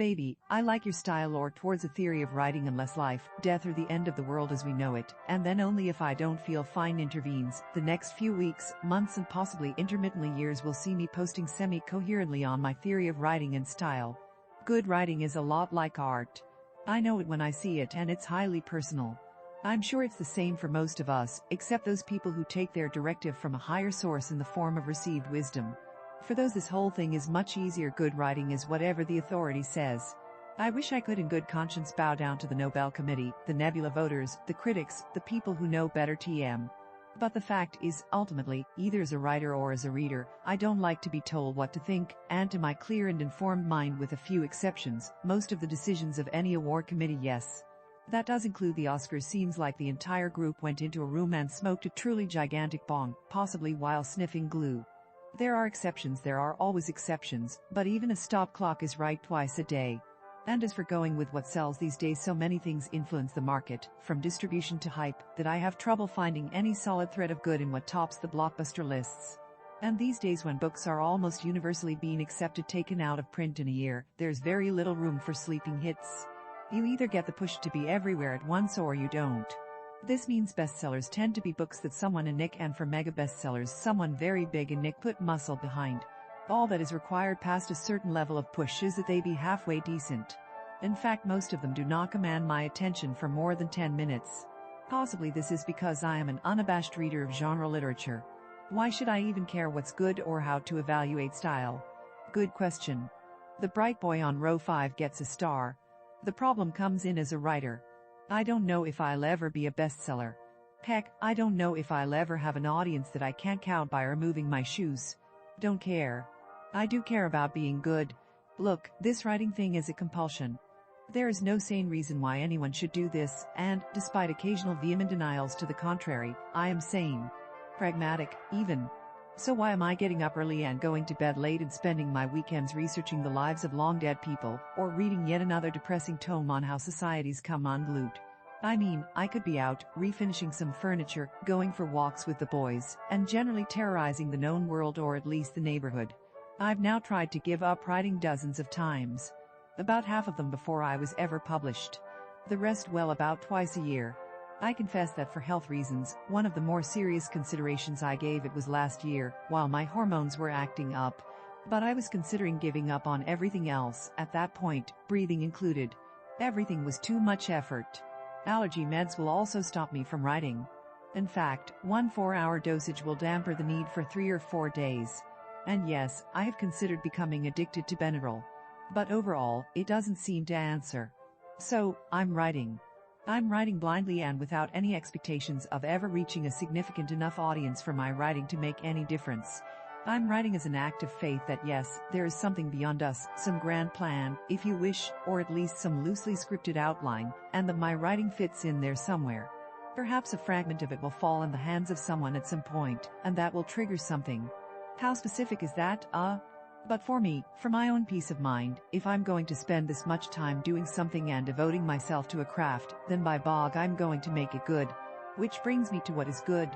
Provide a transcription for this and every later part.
baby, I like your style or towards a theory of writing unless life, death or the end of the world as we know it, and then only if I don't feel fine intervenes. The next few weeks, months and possibly intermittently years will see me posting semi-coherently on my theory of writing and style. Good writing is a lot like art. I know it when I see it and it's highly personal. I'm sure it's the same for most of us, except those people who take their directive from a higher source in the form of received wisdom. For those this whole thing is much easier. Good writing is whatever the authority says. I wish I could in good conscience bow down to the Nobel Committee, the Nebula voters, the critics, the people who know better TM. But the fact is, ultimately, either as a writer or as a reader, I don't like to be told what to think, and to my clear and informed mind with a few exceptions, most of the decisions of any award committee yes. That does include the Oscars. Seems like the entire group went into a room and smoked a truly gigantic bong, possibly while sniffing glue. There are exceptions, there are always exceptions, but even a stop clock is right twice a day. And as for going with what sells these days, so many things influence the market, from distribution to hype, that I have trouble finding any solid thread of good in what tops the blockbuster lists. And these days, when books are almost universally being accepted taken out of print in a year, there's very little room for sleeping hits. You either get the push to be everywhere at once or you don't. This means bestsellers tend to be books that someone in Nick, and for mega bestsellers someone very big in Nick put muscle behind. All that is required past a certain level of push is that they be halfway decent. In fact, most of them do not command my attention for more than 10 minutes. Possibly this is because I am an unabashed reader of genre literature. Why should I even care what's good or how to evaluate style? Good question. The bright boy on row 5 gets a star. The problem comes in as a writer. I don't know if I'll ever be a bestseller. Heck, I don't know if I'll ever have an audience that I can't count by removing my shoes. Don't care. I do care about being good. Look, this writing thing is a compulsion. There is no sane reason why anyone should do this, and, despite occasional vehement denials to the contrary, I am sane. Pragmatic, even. So why am I getting up early and going to bed late and spending my weekends researching the lives of long-dead people, or reading yet another depressing tome on how societies come unglued? I mean, I could be out, refinishing some furniture, going for walks with the boys, and generally terrorizing the known world or at least the neighborhood. I've now tried to give up writing dozens of times. About half of them before I was ever published. The rest well about twice a year. I confess that for health reasons, one of the more serious considerations I gave it was last year, while my hormones were acting up. But I was considering giving up on everything else, at that point, breathing included. Everything was too much effort. Allergy meds will also stop me from writing. In fact, one 4-hour dosage will damper the need for 3 or 4 days. And yes, I have considered becoming addicted to Benadryl. But overall, it doesn't seem to answer. So, I'm writing. I'm writing blindly and without any expectations of ever reaching a significant enough audience for my writing to make any difference. I'm writing as an act of faith that yes, there is something beyond us, some grand plan, if you wish, or at least some loosely scripted outline, and that my writing fits in there somewhere. Perhaps a fragment of it will fall in the hands of someone at some point, and that will trigger something. How specific is that, But for me, for my own peace of mind, if I'm going to spend this much time doing something and devoting myself to a craft, then by bog I'm going to make it good. Which brings me to what is good.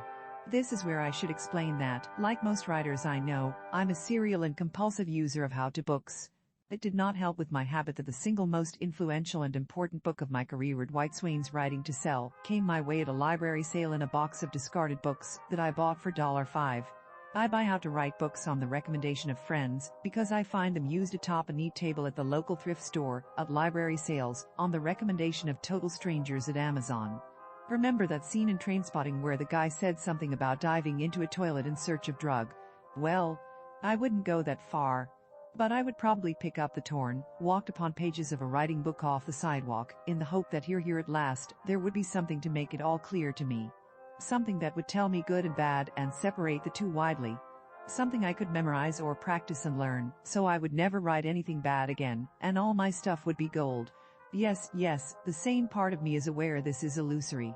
This is where I should explain that, like most writers I know, I'm a serial and compulsive user of how-to books. It did not help with my habit that the single most influential and important book of my career, White Swain's Writing to Sell, came my way at a library sale in a box of discarded books that I bought for $5. I buy how to write books on the recommendation of friends, because I find them used atop a neat table at the local thrift store, at library sales, on the recommendation of total strangers at Amazon. Remember that scene in Trainspotting where the guy said something about diving into a toilet in search of drug? Well, I wouldn't go that far. But I would probably pick up the torn, walked upon pages of a writing book off the sidewalk, in the hope that here at last, there would be something to make it all clear to me. Something that would tell me good and bad and separate the two widely. Something I could memorize or practice and learn, so I would never write anything bad again, and all my stuff would be gold. Yes, the sane part of me is aware this is illusory.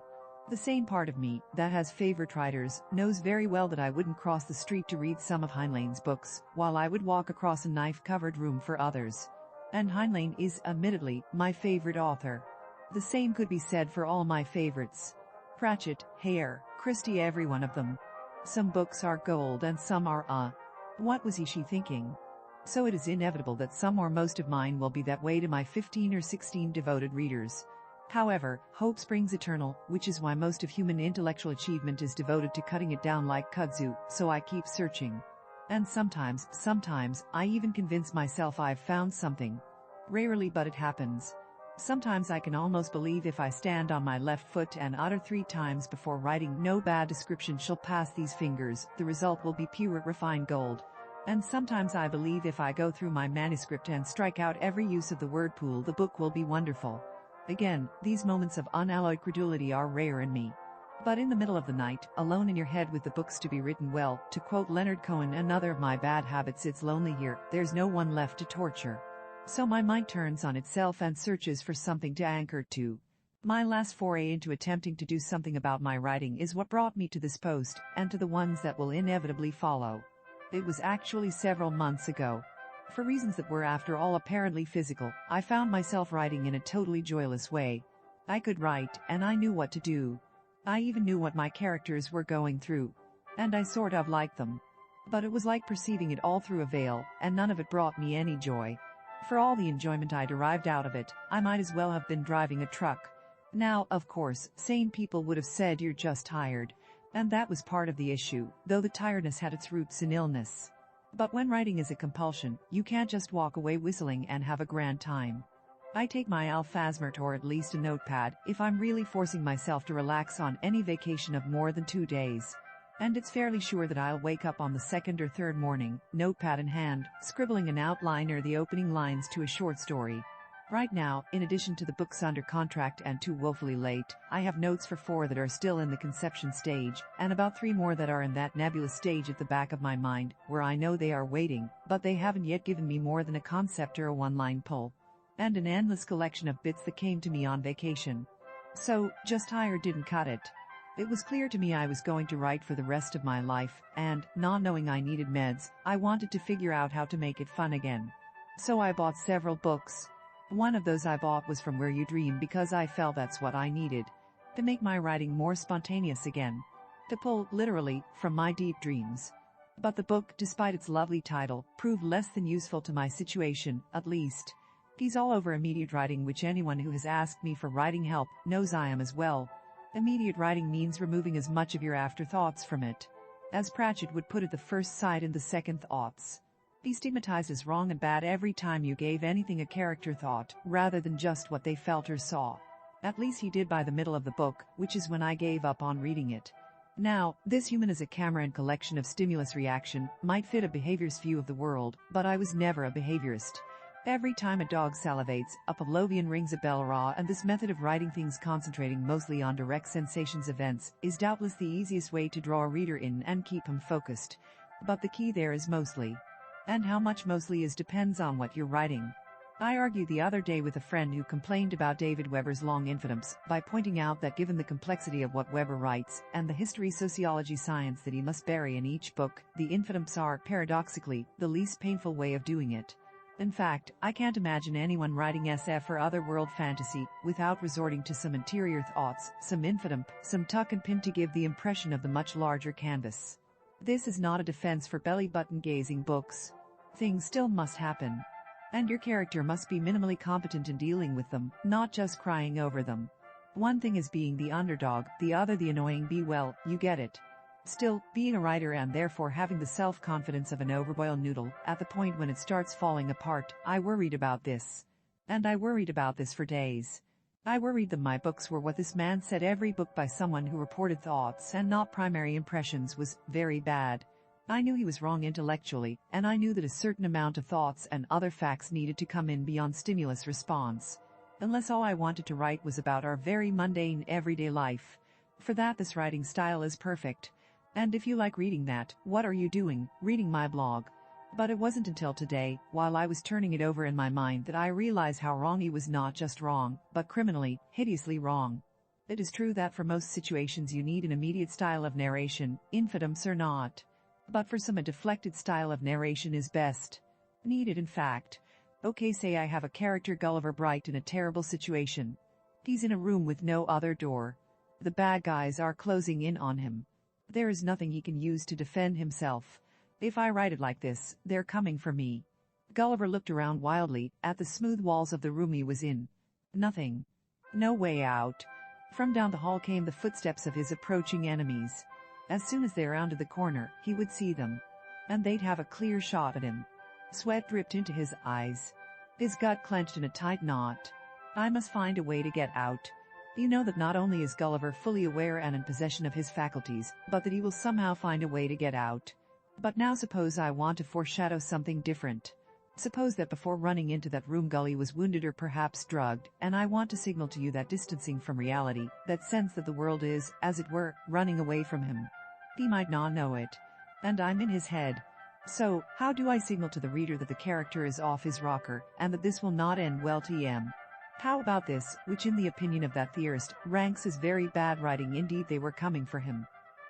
The sane part of me, that has favorite writers, knows very well that I wouldn't cross the street to read some of Heinlein's books, while I would walk across a knife-covered room for others. And Heinlein is, admittedly, my favorite author. The same could be said for all my favorites. Pratchett, Hare, Christie, every one of them. Some books are gold and some are What was she thinking? so it is inevitable that some or most of mine will be that way to my 15 or 16 devoted readers. However, hope springs eternal, which is why most of human intellectual achievement is devoted to cutting it down like kudzu, so I keep searching. And sometimes, I even convince myself I've found something. Rarely, but it happens. Sometimes I can almost believe if I stand on my left foot and utter 3 times before writing, "No bad description shall pass these fingers," the result will be pure refined gold. And sometimes I believe if I go through my manuscript and strike out every use of the word pool, the book will be wonderful. Again, these moments of unalloyed credulity are rare in me. But in the middle of the night, alone in your head with the books to be written, well, to quote Leonard Cohen, another of my bad habits, it's lonely here, there's no one left to torture. So my mind turns on itself and searches for something to anchor to. My last foray into attempting to do something about my writing is what brought me to this post, and to the ones that will inevitably follow. It was actually several months ago. For reasons that were after all apparently physical, I found myself writing in a totally joyless way. I could write, and I knew what to do. I even knew what my characters were going through. And I sort of liked them. But it was like perceiving it all through a veil, and none of it brought me any joy. For all the enjoyment I derived out of it, I might as well have been driving a truck. Now, of course, sane people would have said you're just tired. And that was part of the issue, though the tiredness had its roots in illness. But when writing is a compulsion, you can't just walk away whistling and have a grand time. I take my alphasmert, or at least a notepad, if I'm really forcing myself to relax on any vacation of more than 2 days. And it's fairly sure that I'll wake up on the 2nd or 3rd morning, notepad in hand, scribbling an outline or the opening lines to a short story. Right now, in addition to the books under contract and 2 woefully late, I have notes for 4 that are still in the conception stage, and about 3 more that are in that nebulous stage at the back of my mind, where I know they are waiting, but they haven't yet given me more than a concept or a one-line pull. And an endless collection of bits that came to me on vacation. So, just tired didn't cut it. It was clear to me I was going to write for the rest of my life, and, not knowing I needed meds, I wanted to figure out how to make it fun again. So I bought several books. One of those I bought was From Where You Dream because I felt that's what I needed. To make my writing more spontaneous again. To pull, literally, from my deep dreams. But the book, despite its lovely title, proved less than useful to my situation, at least. He's all over immediate writing, which anyone who has asked me for writing help knows I am as well. Immediate writing means removing as much of your afterthoughts from it. As Pratchett would put it, the first sight and the second thoughts. He stigmatizes wrong and bad every time you gave anything a character thought, rather than just what they felt or saw. At least he did by the middle of the book, which is when I gave up on reading it. Now, this human as a camera and collection of stimulus reaction might fit a behaviorist view of the world, but I was never a behaviorist. Every time a dog salivates, a Pavlovian rings a bell raw, and this method of writing things concentrating mostly on direct sensations events is doubtless the easiest way to draw a reader in and keep him focused. But the key there is mostly. And how much mostly is depends on what you're writing. I argued the other day with a friend who complained about David Weber's long infiniums by pointing out that given the complexity of what Weber writes and the history, sociology, science that he must bury in each book, the infiniums are, paradoxically, the least painful way of doing it. In fact, I can't imagine anyone writing SF or otherworld fantasy without resorting to some interior thoughts, some infinium, some tuck and pin to give the impression of the much larger canvas. This is not a defense for belly-button gazing books. Things still must happen. And your character must be minimally competent in dealing with them, not just crying over them. One thing is being the underdog, the other the annoying bee. Well, you get it. Still, being a writer and therefore having the self-confidence of an overboiled noodle, at the point when it starts falling apart, I worried about this. And I worried about this for days. I worried that my books were what this man said every book by someone who reported thoughts and not primary impressions was very bad. I knew he was wrong intellectually, and I knew that a certain amount of thoughts and other facts needed to come in beyond stimulus response. Unless all I wanted to write was about our very mundane everyday life. For that, this writing style is perfect. And if you like reading that, what are you doing, reading my blog? But it wasn't until today, while I was turning it over in my mind, that I realized how wrong he was, not just wrong, but criminally, hideously wrong. It is true that for most situations you need an immediate style of narration, infiniums or not. But for some a deflected style of narration is best. Needed, in fact. Okay, say I have a character, Gulliver Bright, in a terrible situation. He's in a room with no other door. The bad guys are closing in on him. There is nothing he can use to defend himself. If I write it like this, they're coming for me. Gulliver looked around wildly at the smooth walls of the room he was in. Nothing. No way out. From down the hall came the footsteps of his approaching enemies. As soon as they rounded the corner, he would see them. And they'd have a clear shot at him. Sweat dripped into his eyes. His gut clenched in a tight knot. I must find a way to get out. You know that not only is Gulliver fully aware and in possession of his faculties, but that he will somehow find a way to get out. But now suppose I want to foreshadow something different. Suppose that before running into that room Gully was wounded or perhaps drugged, and I want to signal to you that distancing from reality, that sense that the world is, as it were, running away from him. He might not know it. And I'm in his head. So, how do I signal to the reader that the character is off his rocker, and that this will not end well TM? How about this, which in the opinion of that theorist, ranks as very bad writing indeed they were coming for him.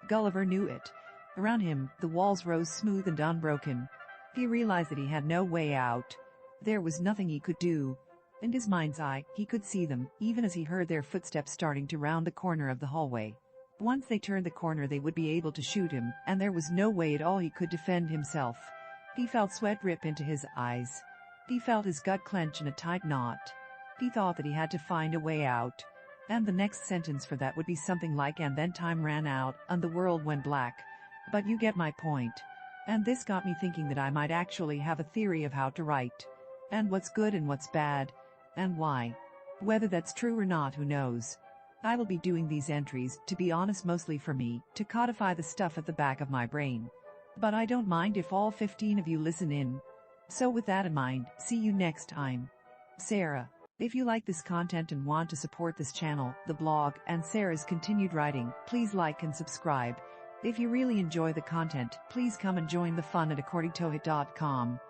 Gulliver knew it. Around him, the walls rose smooth and unbroken. He realized that he had no way out. There was nothing he could do. In his mind's eye, he could see them, even as he heard their footsteps starting to round the corner of the hallway. Once they turned the corner they would be able to shoot him, and there was no way at all he could defend himself. He felt sweat drip into his eyes. He felt his gut clench in a tight knot. He thought that he had to find a way out. And the next sentence for that would be something like, and then time ran out, and the world went black. But you get my point. And this got me thinking that I might actually have a theory of how to write. And what's good and what's bad. And why. Whether that's true or not, who knows. I will be doing these entries, to be honest, mostly for me, to codify the stuff at the back of my brain. But I don't mind if all 15 of you listen in. So with that in mind, see you next time. Sarah. If you like this content and want to support this channel, the blog, and Sarah's continued writing, please like and subscribe. If you really enjoy the content, please come and join the fun at accordingtohoyt.com.